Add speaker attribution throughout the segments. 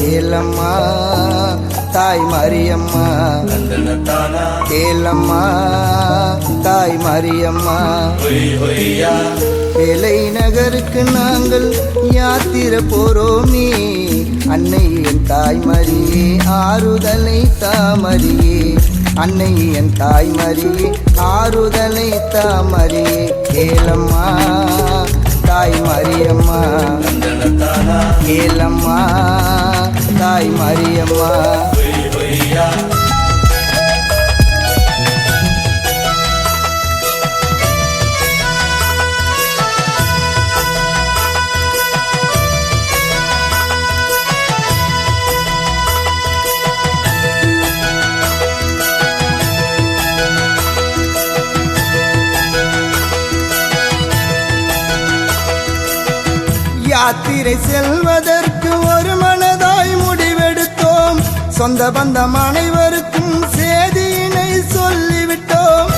Speaker 1: கேளம்மா தாய் மரியம்மா, கேளம்மா தாய் மரியம்மா. வேலை நகருக்கு நாங்கள் யாத்திரை போறோமே, அன்னை என் தாய் மரியே ஆறுதலை தாமரியே, அன்னை என் தாய் மரியே ஆறுதலை தாமரியே. கேளம்மா தாய் மரியம்மா, கேளம்மா தாய் மரியம்மா. யாத்திரை செல்வதற்கு ஒரு மனதாய் முடிவெடுத்தோம், சொந்த பந்தம் அனைவருக்கும் செய்தியினை சொல்லிவிட்டோம்.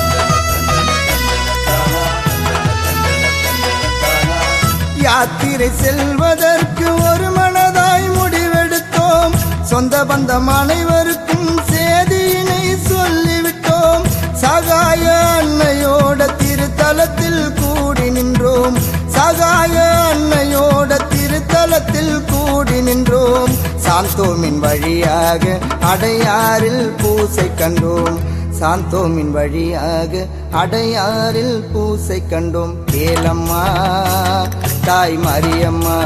Speaker 1: யாத்திரை செல்வதற்கு ஒரு மனதாய் முடிவெடுத்தோம், சொந்த பந்தம் அனைவருக்கும் செய்தியினை சொல்லிவிட்டோம். சகாய அன்னையோட திருத்தலத்தில் கூடி நின்றோம், சகாய அன்னையோட திருத்தலத்தில் கூடி நின்றோம். சாந்தோமின் வழியாக அடையாறில் பூசை கண்டோம், சாந்தோமின் வழியாக அடையாறில் பூசை கண்டோம். கேளம்மா தாய் மரியம்மா,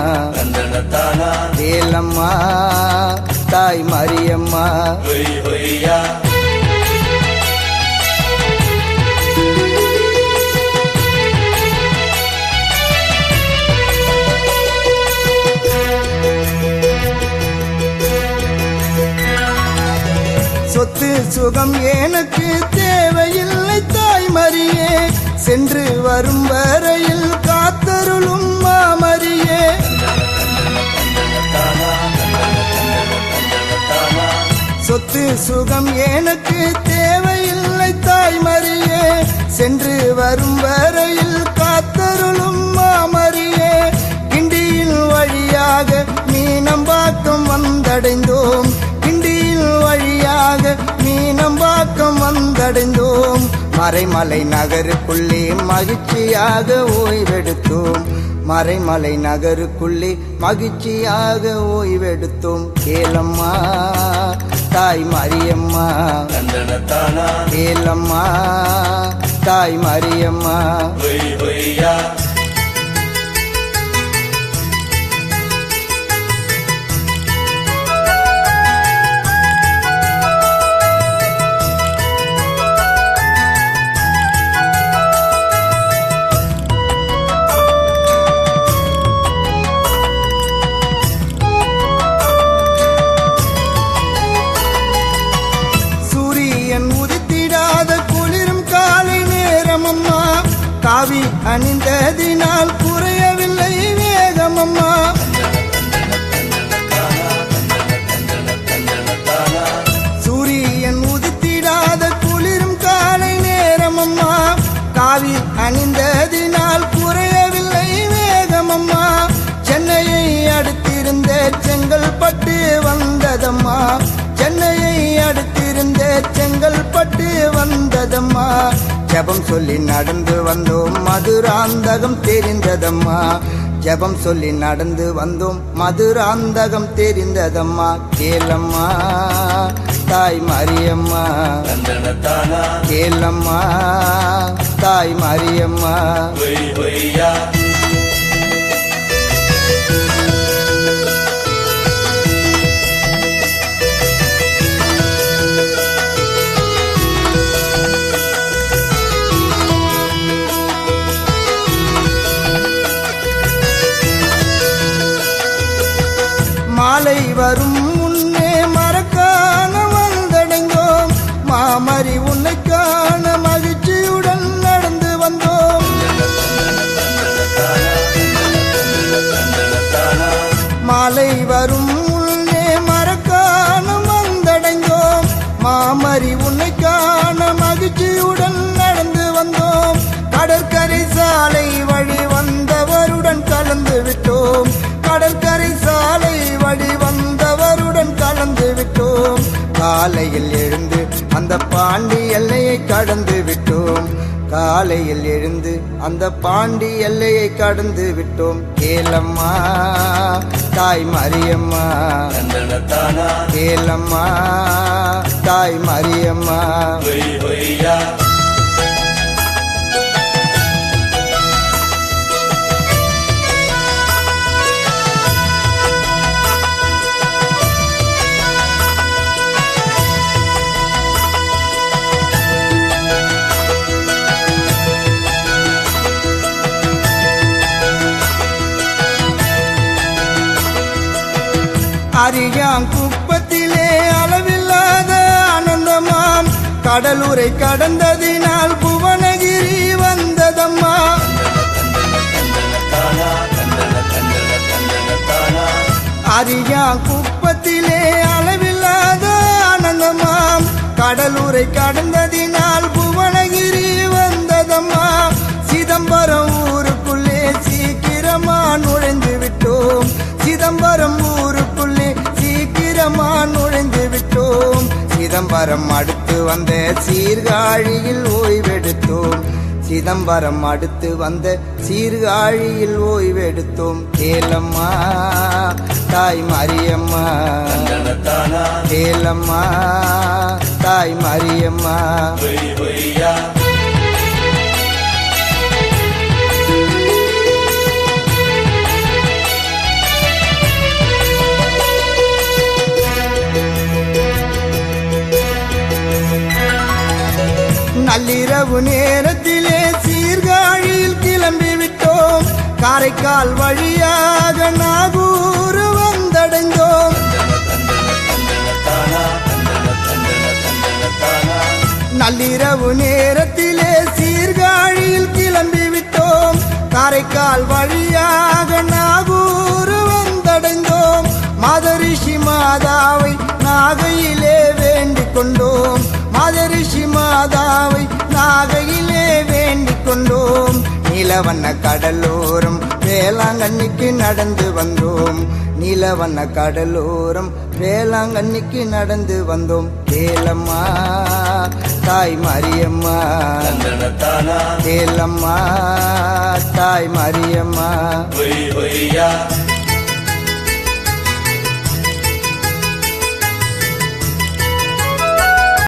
Speaker 1: கேளம்மா தாய் மரியம்மா. சொத்து சுகம் எனக்கு தேவையில்லை தாய் மரியே, சென்று வரும் வரையில் காத்தருளும் மாமரியே. சொத்து சுகம் எனக்கு தேவையில்லை தாய் மரியே, சென்று வரும் வரையில் காத்தருளும் மாமரியே. கிண்டியில் வழியாக மீனம்பாக்கம் வந்தடைந்தோம், கிண்டியில் வழியாக மீனம்பாக்கம் வந்தடைந்தோம். மறைமலை நகருக்குள்ளே மகிழ்ச்சியாக ஓய்வெடுத்தோம், மறைமலை நகருக்குள்ளே மகிழ்ச்சியாக ஓய்வெடுத்தோம். கேளம்மா தாய் மரியம்மா, கேளம்மா தாய் மரியம்மா. காவி அணிந்ததினால் குறையவில்லை வேகமம்மா, சூரியன் உதித்திடாத குளிரும் காலை நேரமம்மா. காவி அணிந்ததினால் குறையவில்லை வேகமம்மா. சென்னையை அடுத்திருந்த செங்கல்பட்டு வந்ததம்மா, சென்னையை அடுத்திருந்த செங்கல்பட்டு வந்ததம்மா. ஜபம் சொல்லி நடந்து வந்தோம் மதுராந்தகம் தெரிந்ததம்மா, ஜபம் சொல்லி நடந்து வந்தோம் மதுராந்தகம் தெரிந்ததம்மா. கேளம்மா தாய் மரியம்மா, கேளம்மா தாய் மரியம்மா. மாலை வரும் முன்னே மறக்கான வந்தடைந்தோம், மாமரி உன்னை காண மகிழ்ச்சியுடன் நடந்து வந்தோம். மாலை வரும் முன்னே மறக்கான வந்தடைந்தோம், மாமரி உன்னை காண மகிழ்ச்சியுடன் நடந்து வந்தோம். கடற்கரை சாலை வழி வந்தவருடன் கலந்து விட்டோம், கடற்கரை சாலை வழி வந்தவருடன் விட்டோம். காலையில் எழுந்து அந்த பாண்டி எல்லையை கடந்து விட்டோம். காலையில் எழுந்து அந்த பாண்டி எல்லையை கடந்து விட்டோம். கேளம்மா தாய் மரியம்மா, கேளம்மா தாய் மரியம்மா. அரியாங்குப்பத்திலே அளவில்லாத ஆனந்தமாம், கடலூரை கடந்ததினால் புவனகிரி வந்ததம்மா. அரியாங்குப்பத்திலே அளவில்லாத ஆனந்தமாம், கடலூரை கடந்ததினால் புவனகிரி வந்ததம்மா. சிதம்பரம் ஊருக்குள்ளே சீக்கிரமா நுழைந்து விட்டோம். சிதம்பரம் ஊருக்குள்ளே சீக்கிரமா நுழைந்து விட்டோம். சிதம்பரம் அடுத்து வந்த சீர்காழியில் ஓய்வெடுத்தோம். சிதம்பரம் அடுத்து வந்த சீர்காழியில் ஓய்வெடுத்தோம். கேளம்மா தாய் மரியம்மா, கேளம்மா தாய் மரியம்மா. நள்ளிரவு நேரத்திலே சீர்காழியில் கிளம்பி விட்டோம். காரைக்கால் வழியாக நாகூர் வந்தடைந்தோம். நள்ளிரவு நேரத்திலே சீர்காழியில் கிளம்பி விட்டோம். காரைக்கால் வழியாக நாகூர் வந்தடைந்தோம். மாதரிஷி மாதாவை நாகையிலே வேண்டிக் கொண்டோம். மாதரிஷி மாதாவை நாகையிலே வேண்டிக் கொண்டோம். நீலவண்ண கடலோரம் வேளாங்கண்ணிக்கு நடந்து வந்தோம். நீலவண்ண கடலோரம் வேளாங்கண்ணிக்கு நடந்து வந்தோம். கேளம்மா தாய் மரியம்மா, கேளம்மா தாய் மரியம்மா.